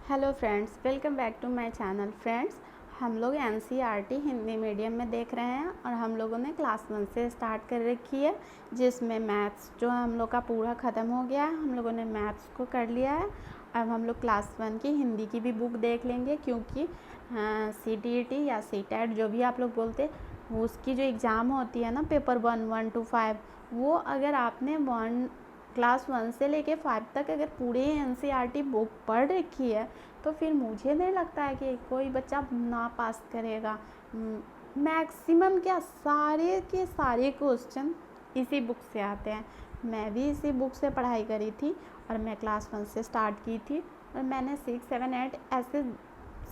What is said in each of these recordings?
Hello friends, welcome back to my channel. Friends, हम लोग NCERT Hindi medium में देख रहे हैं और हम लोगों ने क्लास 1 से स्टार्ट कर रखी है, जिसमें मैथ्स जो है हम लोग का पूरा ख़त्म हो गया है। हम लोगों ने मैथ्स को कर लिया है। अब हम लोग क्लास 1 की हिंदी की भी बुक देख लेंगे, क्योंकि CTET या CTET जो भी आप लोग बोलते, उसकी जो एग्ज़ाम होती है ना, पेपर 1, 1 to 5, वो अगर आपने क्लास 1 से लेके 5 तक अगर पूरे एनसीईआरटी बुक पढ़ रखी है, तो फिर मुझे नहीं लगता है कि कोई बच्चा ना पास करेगा। मैक्सिमम क्या, सारे के सारे क्वेश्चन इसी बुक से आते हैं। मैं भी इसी बुक से पढ़ाई करी थी और मैं क्लास 1 से स्टार्ट की थी और मैंने 6, 7, 8 ऐसे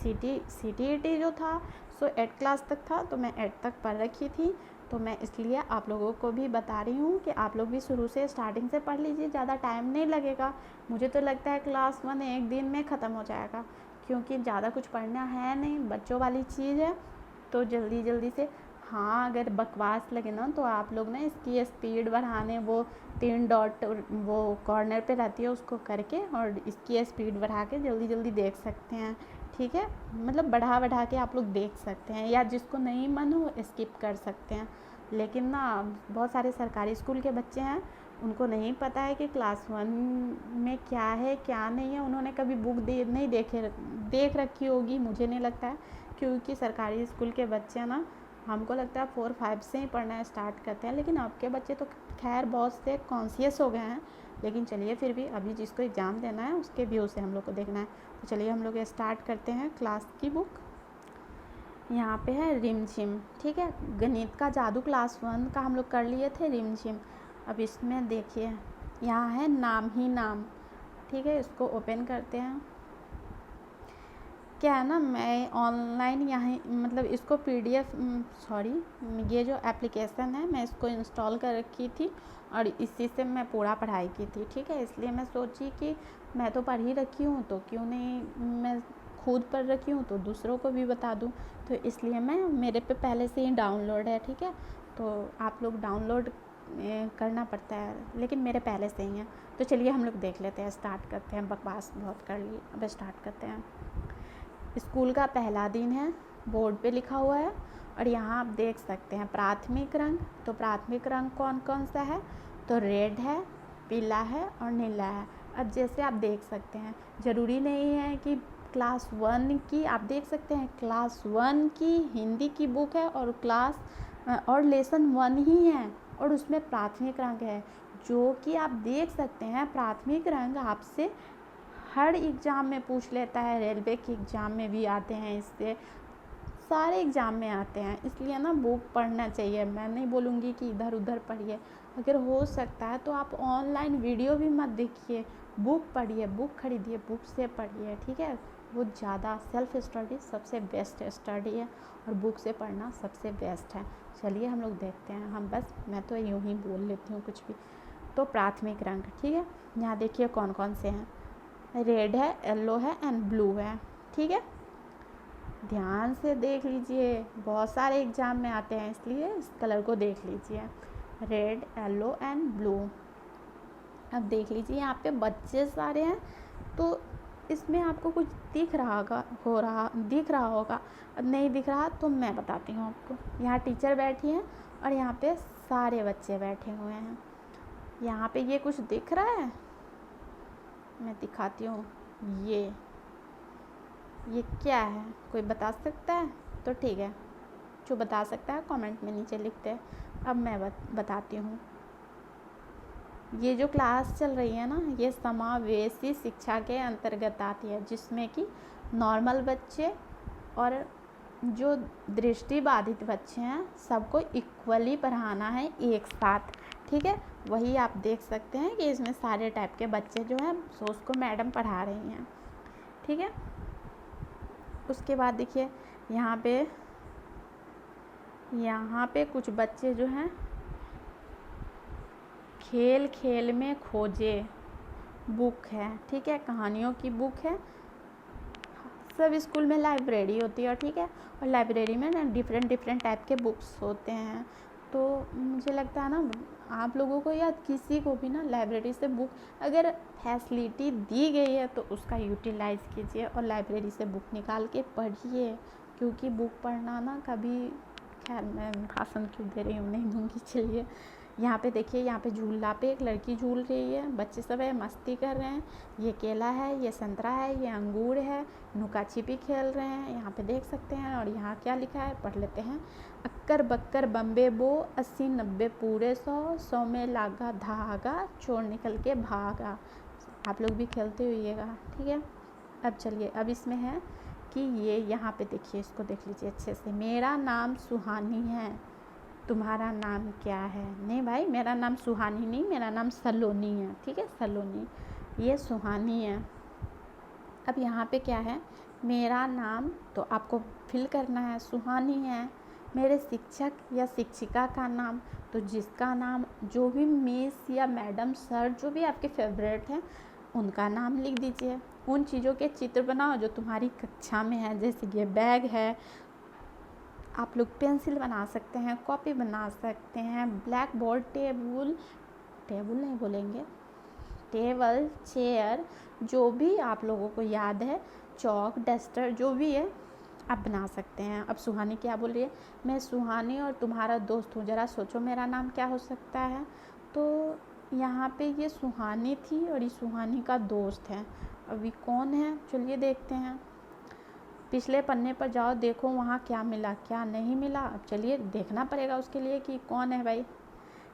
CTET जो था सो 8 क्लास तक था, तो मैं 8 तक पढ़ रखी थी। तो मैं इसलिए आप लोगों को भी बता रही हूँ कि आप लोग भी शुरू से स्टार्टिंग से पढ़ लीजिए, ज़्यादा टाइम नहीं लगेगा। मुझे तो लगता है क्लास 1 एक दिन में ख़त्म हो जाएगा, क्योंकि ज़्यादा कुछ पढ़ना है नहीं, बच्चों वाली चीज़ है। तो जल्दी जल्दी से, हाँ, अगर बकवास लगे ना तो आप लोग ना इसकी स्पीड बढ़ाने, वो 3 डॉट वो कॉर्नर पे रहती है, उसको करके और इसकी स्पीड बढ़ा के जल्दी जल्दी देख सकते हैं। ठीक है, मतलब बढ़ा के आप लोग देख सकते हैं, या जिसको नहीं मन हो स्किप कर सकते हैं। लेकिन ना बहुत सारे सरकारी स्कूल के बच्चे हैं, उनको नहीं पता है कि क्लास 1 में क्या है क्या नहीं है। उन्होंने कभी बुक नहीं देख रखी होगी, मुझे नहीं लगता है, क्योंकि सरकारी स्कूल के बच्चे ना, हमको लगता है 4, 5 से ही पढ़ना स्टार्ट करते हैं। लेकिन अब के बच्चे तो खैर बहुत से कॉन्शियस हो गए हैं। लेकिन चलिए, फिर भी अभी जिसको एग्ज़ाम देना है उसके व्यू से हम लोग को देखना है। तो चलिए हम लोग स्टार्ट करते हैं क्लास की बुक। यहाँ पे है रिमझिम। ठीक है, गणित का जादू क्लास 1 का हम लोग कर लिए थे, रिमझिम। अब इसमें देखिए, यहाँ है नाम ही नाम। ठीक है, इसको ओपन करते हैं। क्या है ना, मैं ऑनलाइन यहाँ मतलब इसको ये जो एप्लीकेशन है मैं इसको इंस्टॉल कर रखी थी और इसी से मैं पूरा पढ़ाई की थी। ठीक है, इसलिए मैं सोची कि मैं तो पढ़ ही रखी हूँ, तो क्यों नहीं मैं खुद पढ़ रखी हूँ तो दूसरों को भी बता दूँ। तो इसलिए मेरे पे पहले से ही डाउनलोड है। ठीक है, तो आप लोग डाउनलोड करना पड़ता है, लेकिन मेरे पहले से ही है। तो चलिए हम लोग देख लेते हैं, स्टार्ट करते हैं। बकवास बहुत कर लिए, अब स्टार्ट करते हैं। स्कूल का पहला दिन है, बोर्ड पे लिखा हुआ है और यहाँ आप देख सकते हैं प्राथमिक रंग। तो प्राथमिक रंग कौन कौन सा है, तो रेड है, पीला है और नीला है। अब जैसे आप देख सकते हैं, ज़रूरी नहीं है कि क्लास 1 की, आप देख सकते हैं क्लास 1 की हिंदी की बुक है और लेसन 1 ही है और उसमें प्राथमिक रंग है, जो कि आप देख सकते हैं प्राथमिक रंग आपसे हर एग्ज़ाम में पूछ लेता है। रेलवे के एग्ज़ाम में भी आते हैं, इससे सारे एग्ज़ाम में आते हैं। इसलिए ना बुक पढ़ना चाहिए। मैं नहीं बोलूँगी कि इधर उधर पढ़िए, अगर हो सकता है तो आप ऑनलाइन वीडियो भी मत देखिए, बुक पढ़िए, बुक खरीदिए, बुक से पढ़िए। ठीक है, वो ज़्यादा सेल्फ स्टडी सबसे बेस्ट स्टडी है और बुक से पढ़ना सबसे बेस्ट है। चलिए हम लोग देखते हैं। मैं तो यूँ ही बोल लेती हूँ कुछ भी। तो प्राथमिक रंग, ठीक है, यहाँ देखिए कौन कौन से हैं। रेड है, येलो है एंड ब्लू है। ठीक है, ध्यान से देख लीजिए, बहुत सारे एग्जाम में आते हैं, इसलिए इस कलर को देख लीजिए, रेड, येलो एंड ब्लू। अब देख लीजिए, यहाँ पे बच्चे सारे हैं, तो इसमें आपको कुछ दिख रहा होगा। अब नहीं दिख रहा तो मैं बताती हूँ आपको। यहाँ टीचर बैठी हैं और यहाँ पे सारे बच्चे बैठे हुए हैं। यहाँ पे ये कुछ दिख रहा है, मैं दिखाती हूँ। ये क्या है, कोई बता सकता है? तो ठीक है, जो बता सकता है कमेंट में नीचे लिखते हैं। अब मैं बताती हूँ। ये जो क्लास चल रही है ना, ये समावेशी शिक्षा के अंतर्गत आती है, जिसमें कि नॉर्मल बच्चे और जो दृष्टिबाधित बच्चे हैं सबको इक्वली पढ़ाना है एक साथ। ठीक है, वही आप देख सकते हैं कि इसमें सारे टाइप के बच्चे जो हैं सो उसको मैडम पढ़ा रही हैं। ठीक है, उसके बाद देखिए यहाँ पे कुछ बच्चे जो हैं खेल खेल में खोजे बुक है। ठीक है, कहानियों की बुक है। सब स्कूल में लाइब्रेरी होती है। ठीक है, और लाइब्रेरी में ना डिफरेंट टाइप के बुक्स होते हैं। तो मुझे लगता है ना, आप लोगों को या किसी को भी ना लाइब्रेरी से बुक अगर फैसिलिटी दी गई है तो उसका यूटिलाइज़ कीजिए और लाइब्रेरी से बुक निकाल के पढ़िए, क्योंकि बुक पढ़ना ना कभी, खैर मैं भाषण क्यों दे रही हूँ, नहीं दूँगी। चलिए, यहाँ पे देखिए, यहाँ पे झूला पे एक लड़की झूल रही है, बच्चे सब है मस्ती कर रहे हैं। ये केला है, ये संतरा है, ये अंगूर है, नुका छिपी खेल रहे हैं, यहाँ पे देख सकते हैं। और यहाँ क्या लिखा है, पढ़ लेते हैं। अक्कर बक्कर बम्बे बो, 80-90 पूरे 100 में लागा धागा, चोर निकल के भागा। आप लोग भी खेलते होइएगा, ठीक है। अब चलिए, अब इसमें है कि ये यहाँ पे देखिए, इसको देख लीजिए अच्छे से। मेरा नाम सुहानी है, तुम्हारा नाम क्या है? नहीं भाई, मेरा नाम सुहानी नहीं, मेरा नाम सलोनी है, ठीक है, सलोनी। ये सुहानी है। अब यहाँ पे क्या है, मेरा नाम तो आपको फिल करना है, सुहानी है। मेरे शिक्षक या शिक्षिका का नाम, तो जिसका नाम, जो भी मिस या मैडम सर जो भी आपके फेवरेट हैं उनका नाम लिख दीजिए। उन चीज़ों के चित्र बनाओ जो तुम्हारी कक्षा में है, जैसे ये बैग है, आप लोग पेंसिल बना सकते हैं, कॉपी बना सकते हैं, ब्लैक बोर्ड, टेबल नहीं बोलेंगे, टेबल, चेयर, जो भी आप लोगों को याद है, चौक, डस्टर, जो भी है आप बना सकते हैं। अब सुहानी क्या बोल रही है, मैं सुहानी और तुम्हारा दोस्त हूँ, ज़रा सोचो मेरा नाम क्या हो सकता है। तो यहाँ पे ये सुहानी थी और ये सुहानी का दोस्त है। अभी कौन है, चलिए देखते हैं। पिछले पन्ने पर जाओ, देखो वहाँ क्या मिला क्या नहीं मिला। अब चलिए देखना पड़ेगा उसके लिए कि कौन है भाई।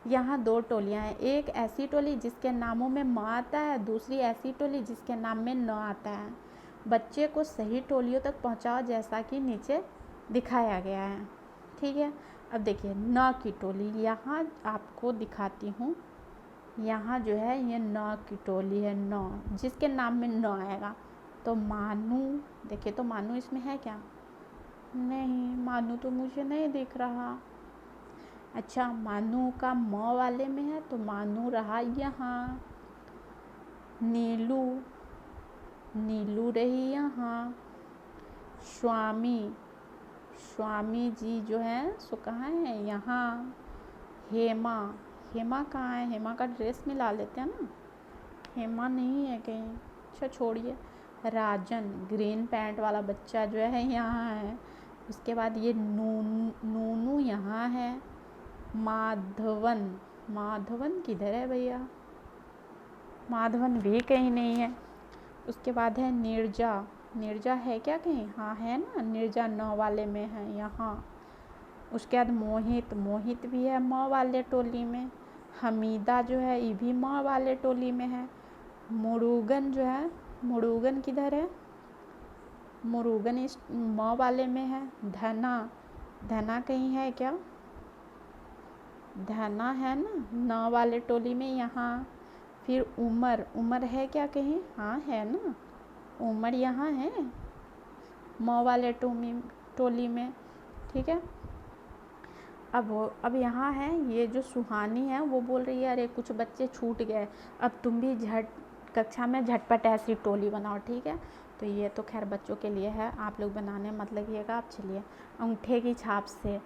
यहाँ 2 टोलियाँ हैं, एक ऐसी टोली जिसके नामों में म आता है, दूसरी ऐसी टोली जिसके नाम में न आता है। बच्चे को सही टोलियों तक पहुँचाओ जैसा कि नीचे दिखाया गया है, ठीक है। अब देखिए, न की टोली, यहाँ आपको दिखाती हूँ। यहाँ जो है ये न की टोली है, न, जिसके नाम में न आएगा। तो मानू, देखिए तो मानू इसमें है क्या? नहीं, मानू तो मुझे नहीं दिख रहा। अच्छा, मानू का म वाले में है तो मानू रहा यहाँ। नीलू, नीलू रही यहाँ। स्वामी, स्वामी जी जो है सो कहाँ है? यहाँ। हेमा, हेमा कहाँ है? हेमा का ड्रेस मिला लेते हैं ना, हेमा नहीं है कहीं। अच्छा छोड़िए। राजन, ग्रीन पैंट वाला बच्चा जो है यहाँ है। उसके बाद ये नूनू यहाँ है। माधवन, माधवन किधर है भैया? माधवन भी कहीं नहीं है। उसके बाद है नीरजा, नीरजा है क्या कहीं? हाँ है ना, नीरजा न वाले में है यहाँ। उसके बाद मोहित, मोहित भी है म वाले टोली में। हमीदा जो है ये भी म वाले टोली में है। मुरुगन जो है, मुरुगन किधर है? मुरुगन इस म वाले में है। धना, धना कहीं है क्या? धना है ना न वाले टोली में यहाँ। फिर उमर, उमर है क्या कहीं? हाँ है ना, उमर यहाँ है म वाले टोली में, ठीक है। अब यहाँ है ये जो सुहानी है, वो बोल रही है अरे कुछ बच्चे छूट गए, अब तुम भी कक्षा में झटपट ऐसी टोली बनाओ, ठीक है। तो ये तो खैर बच्चों के लिए है, आप लोग बनाने मत लगिएगा। आप चलिए, अंगूठे की छाप से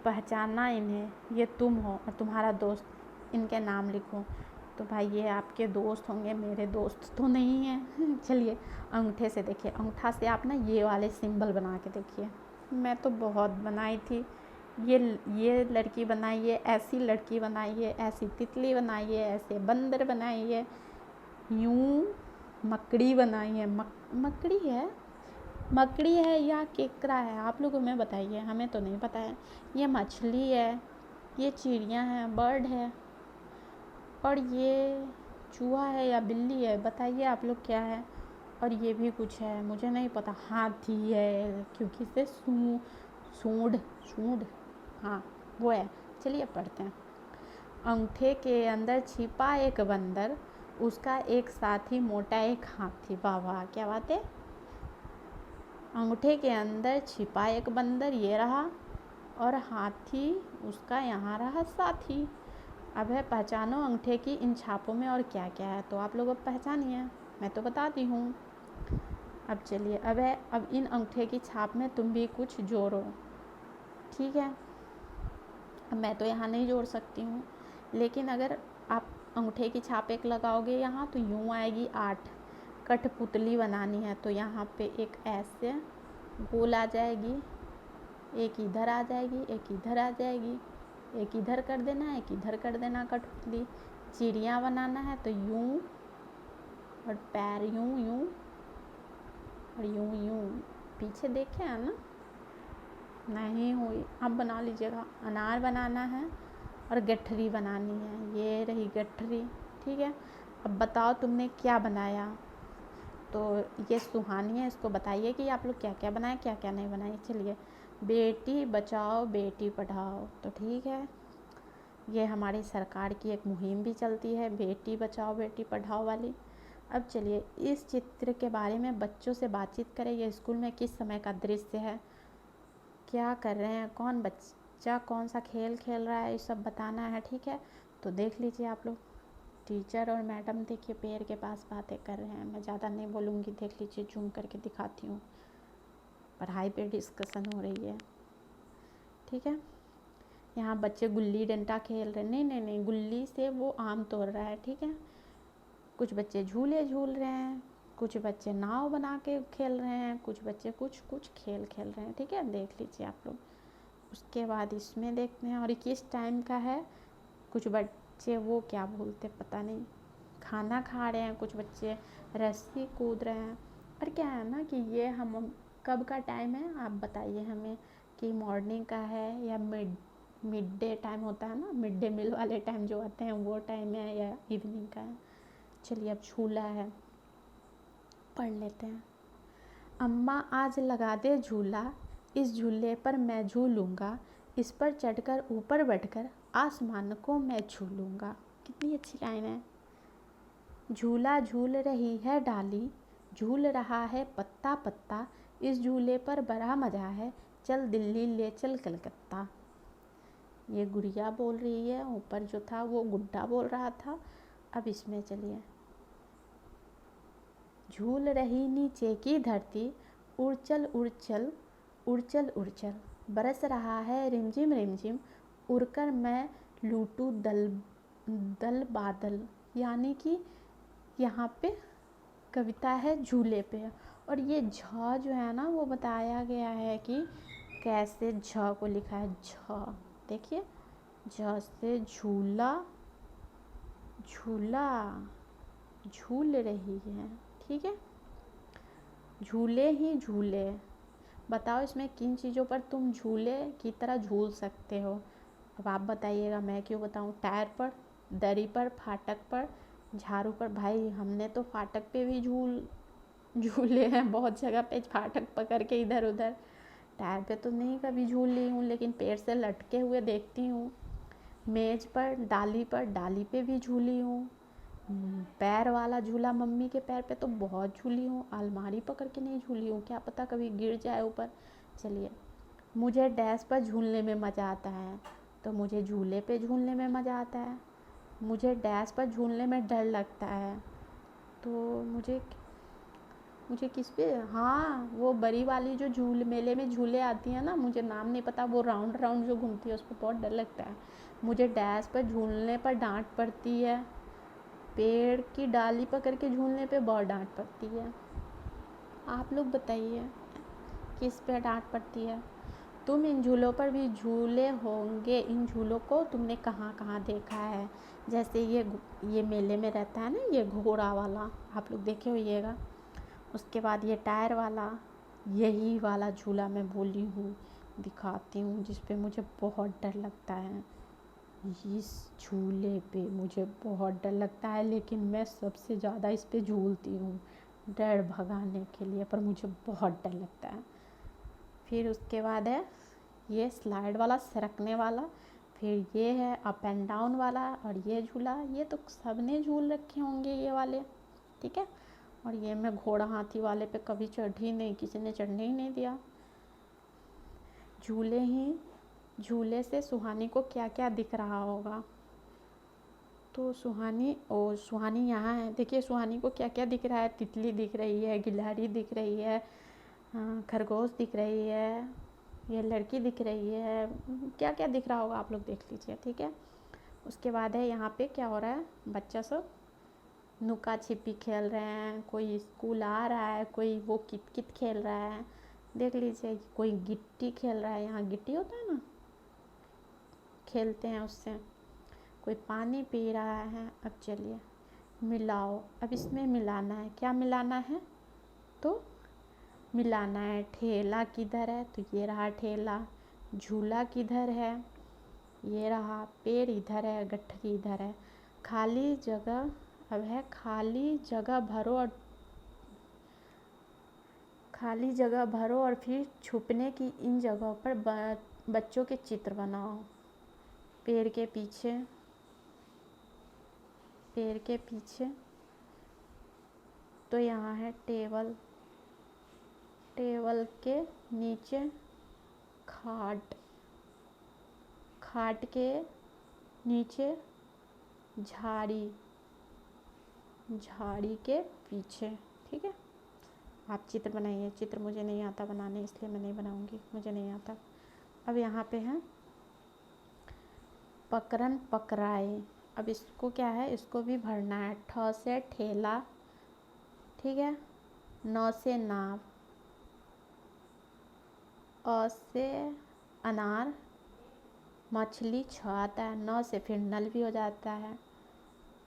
पहचानना इन्हें, ये तुम हो और तुम्हारा दोस्त, इनके नाम लिखो। तो भाई ये आपके दोस्त होंगे, मेरे दोस्त तो नहीं हैं। चलिए अंगूठे से देखिए, अंगूठा से आप ना ये वाले सिंबल बना के देखिए। मैं तो बहुत बनाई थी। ये लड़की बनाइए, ऐसी लड़की बनाइए, ऐसी तितली बनाइए, ऐसे बंदर बनाइए, यूं मकड़ी बनाइए। मकड़ी है, मकड़ी है या केकड़ा है, आप लोगों में बताइए, हमें तो नहीं पता है। ये मछली है, ये चिड़िया है, बर्ड है, और ये चूहा है या बिल्ली है, बताइए आप लोग क्या है। और ये भी कुछ है, मुझे नहीं पता। हाथी है, क्योंकि इसे सूंड, सूंड, हाँ वो है। चलिए पढ़ते हैं। अंगूठे के अंदर छिपा एक बंदर, उसका एक साथी मोटा एक हाथी। वाह वाह, क्या बात है। अंगूठे के अंदर छिपा एक बंदर, ये रहा, और हाथी उसका यहाँ रहा साथी। अब है पहचानो अंगूठे की इन छापों में और क्या क्या है। तो आप लोग अब पहचानिए, मैं तो बताती हूँ। अब चलिए, अब इन अंगूठे की छाप में तुम भी कुछ जोड़ो, ठीक है। अब मैं तो यहाँ नहीं जोड़ सकती हूँ, लेकिन अगर आप अंगूठे की छाप एक लगाओगे यहाँ तो यूँ आएगी 8। कठपुतली बनानी है तो यहाँ पे एक ऐसे गोल आ जाएगी, एक इधर आ जाएगी, एक इधर आ जाएगी, एक इधर कर देना, एक इधर कर देना कठपुतली। चिड़िया बनाना है तो यूँ, और पैर यूँ यूँ, और यूँ यूँ। पीछे देखे है ना, नहीं हुई, अब बना लीजिएगा। अनार बनाना है और गठरी बनानी है, ये रही गठरी, ठीक है। अब बताओ तुमने क्या बनाया। तो ये सुहानी है, इसको बताइए कि आप लोग क्या क्या बनाए, क्या क्या नहीं बनाए। चलिए, बेटी बचाओ बेटी पढ़ाओ, तो ठीक है, ये हमारी सरकार की एक मुहिम भी चलती है, बेटी बचाओ बेटी पढ़ाओ वाली। अब चलिए इस चित्र के बारे में बच्चों से बातचीत करें। ये स्कूल में किस समय का दृश्य है, क्या कर रहे हैं, कौन बच्चा कौन सा खेल खेल रहा है, ये सब बताना है, ठीक है। तो देख लीजिए आप लोग, टीचर और मैडम देखिए पेड़ के पास बातें कर रहे हैं। मैं ज़्यादा नहीं बोलूँगी, देख लीजिए, जूम करके दिखाती हूँ। पढ़ाई पे डिस्कशन हो रही है, ठीक है। यहाँ बच्चे गुल्ली डंडा खेल रहे हैं, नहीं, गुल्ली से वो आम तोड़ रहा है, ठीक है। कुछ बच्चे झूले झूल रहे हैं, कुछ बच्चे नाव बना के खेल रहे हैं, कुछ बच्चे कुछ खेल खेल रहे हैं, ठीक है। देख लीजिए आप लोग। उसके बाद इसमें देखते हैं, और ये किस टाइम का है। कुछ बच्चे वो क्या बोलते पता नहीं, खाना खा रहे हैं, कुछ बच्चे रस्सी कूद रहे हैं। और क्या है ना कि ये हम कब का टाइम है आप बताइए हमें, कि मॉर्निंग का है या मिड डे टाइम होता है ना, मिड डे मील वाले टाइम जो आते हैं वो टाइम है, या इवनिंग का है। चलिए, अब झूला है, पढ़ लेते हैं। अम्मा आज लगा दे झूला, इस झूले पर मैं झूलूंगा, इस पर चढ़कर ऊपर बैठकर आसमान को मैं छू लूँगा। कितनी अच्छी लाइन है। झूला झूल रही है डाली, झूल रहा है पत्ता पत्ता, इस झूले पर बड़ा मज़ा है, चल दिल्ली ले चल कलकत्ता। ये गुड़िया बोल रही है, ऊपर जो था वो गुड्डा बोल रहा था। अब इसमें चलिए, झूल रही नीचे की धरती, उड़चल उड़चल उड़चल उड़चल, बरस रहा है रिमझिम रिमझिम, उड़कर मैं लूटूं दल दल बादल। यानी कि यहाँ पे कविता है झूले पे, और ये झ जो है ना वो बताया गया है कि कैसे झ को लिखा है। झ देखिए, झ से झूला, झूला झूल रही है, ठीक है। झूले ही झूले, बताओ इसमें किन चीज़ों पर तुम झूले की तरह झूल सकते हो। अब आप बताइएगा, मैं क्यों बताऊँ। टायर पर, दरी पर, फाटक पर, झाड़ू पर। भाई हमने तो फाटक पे भी झूले हैं, बहुत जगह पे फाटक पकड़ के इधर उधर। टायर पे तो नहीं कभी झूल ली हूँ, लेकिन पेड़ से लटके हुए देखती हूँ। मेज़ पर डाली पे भी झूली हूँ। पैर वाला झूला मम्मी के पैर पे तो बहुत झूली हूँ। अलमारी पकड़ के नहीं झूली हूँ, क्या पता कभी गिर जाए ऊपर। चलिए, मुझे डैश पर झूलने में मज़ा आता है, तो मुझे झूले पे झूलने में मज़ा आता है। मुझे डैश पर झूलने में डर लगता है, तो मुझे किस पे, हाँ वो बड़ी वाली जो मेले में झूले आती है ना, मुझे नाम नहीं पता, वो राउंड राउंड जो घूमती है उस पर बहुत डर लगता है। मुझे डैश पर झूलने पर डांट पड़ती है, पेड़ की डाली पकड़ के झूलने पे बहुत डांट पड़ती है। आप लोग बताइए किस पे डांट पड़ती है। तुम इन झूलों पर भी झूले होंगे, इन झूलों को तुमने कहाँ कहाँ देखा है। जैसे ये मेले में रहता है ना, ये घोड़ा वाला, आप लोग देखे होइएगा। उसके बाद ये टायर वाला, यही वाला झूला मैं बोली हूँ, दिखाती हूँ, जिस पे मुझे बहुत डर लगता है। इस झूले पे मुझे बहुत डर लगता है, लेकिन मैं सबसे ज़्यादा इस पे झूलती हूँ डर भगाने के लिए, पर मुझे बहुत डर लगता है। फिर उसके बाद है ये स्लाइड वाला, सरकने वाला। फिर ये है अप एंड डाउन वाला, और ये झूला, ये तो सबने झूल रखे होंगे ये वाले, ठीक है। और ये मैं घोड़ा हाथी वाले पे कभी चढ़ी नहीं, किसी ने चढ़ने ही नहीं दिया। झूले से सुहानी को क्या क्या दिख रहा होगा। तो सुहानी यहाँ है, देखिए सुहानी को क्या क्या दिख रहा है। तितली दिख रही है, गिलहरी दिख रही है, खरगोश दिख रही है, ये लड़की दिख रही है, क्या क्या दिख रहा होगा आप लोग देख लीजिए, ठीक है। उसके बाद है यहाँ पे क्या हो रहा है, बच्चा सब नुका छिपी खेल रहे हैं, कोई स्कूल आ रहा है, कोई वो कित कित खेल रहा है, देख लीजिए। कोई गिट्टी खेल रहा है, यहाँ गिट्टी होता है ना, खेलते हैं उससे। कोई पानी पी रहा है। अब चलिए मिलाओ, अब इसमें मिलाना है, क्या मिलाना है, तो मिलाना है। ठेला किधर है, तो ये रहा ठेला। झूला किधर है, ये रहा। पेड़ इधर है, गठरी इधर है। खाली जगह, अब है खाली जगह भरो और खाली जगह भरो और फिर छुपने की इन जगहों पर बच्चों के चित्र बनाओ। पेड़ के पीछे, पेड़ के पीछे तो यहाँ है टेबल, टेबल के नीचे खाट, खाट के नीचे झाड़ी, झाड़ी के पीछे, ठीक है। आप चित्र बनाइए। चित्र मुझे नहीं आता बनाने, इसलिए मैं नहीं बनाऊंगी, मुझे नहीं आता। अब यहाँ पे है पकड़न पकड़ाए। अब इसको क्या है, इसको भी भरना है। ठ से ठेला, ठीक है। न से नाव, अ से अनार, मछली छ आता है। न से फिर नल भी हो जाता है।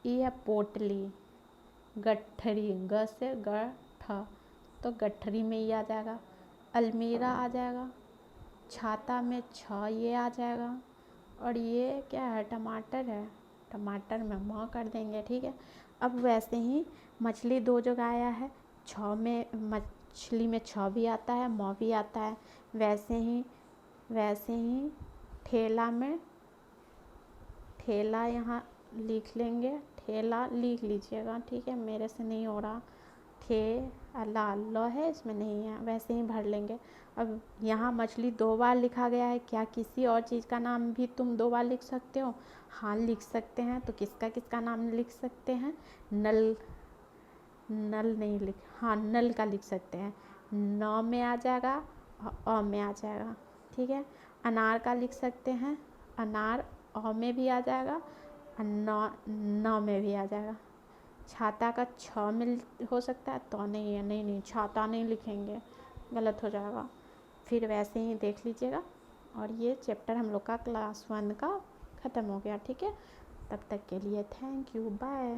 ई है पोटली, गठरी, ग से गठ, तो गठरी में ही आ जाएगा। अलमीरा आ जाएगा। छाता में छ ये आ जाएगा। और ये क्या है, टमाटर है, टमाटर में म कर देंगे, ठीक है। अब वैसे ही मछली दो जगह आया है, छ में मछली में छ भी आता है, म भी आता है। वैसे ही ठेला में, ठेला यहाँ लिख लेंगे, ठेला लिख लीजिएगा, ठीक है। मेरे से नहीं हो रहा, ठेला ल है, इसमें नहीं है, वैसे ही भर लेंगे। अब यहाँ मछली दो बार लिखा गया है, क्या किसी और चीज़ का नाम भी तुम दो बार लिख सकते हो? हाँ लिख सकते हैं। तो किसका किसका नाम लिख सकते हैं? नल, नल नहीं लिख, हाँ नल का लिख सकते हैं। न में आ जाएगा, अ में आ जाएगा, ठीक है। अनार का लिख सकते हैं, अनार अ में भी आ जाएगा, न में भी आ जाएगा। छाता का छ में हो सकता है, तो नहीं है, नहीं छाता नहीं लिखेंगे, गलत हो जाएगा। फिर वैसे ही देख लीजिएगा। और ये चैप्टर हम लोग का क्लास 1 का ख़त्म हो गया, ठीक है। तब तक के लिए थैंक यू, बाय।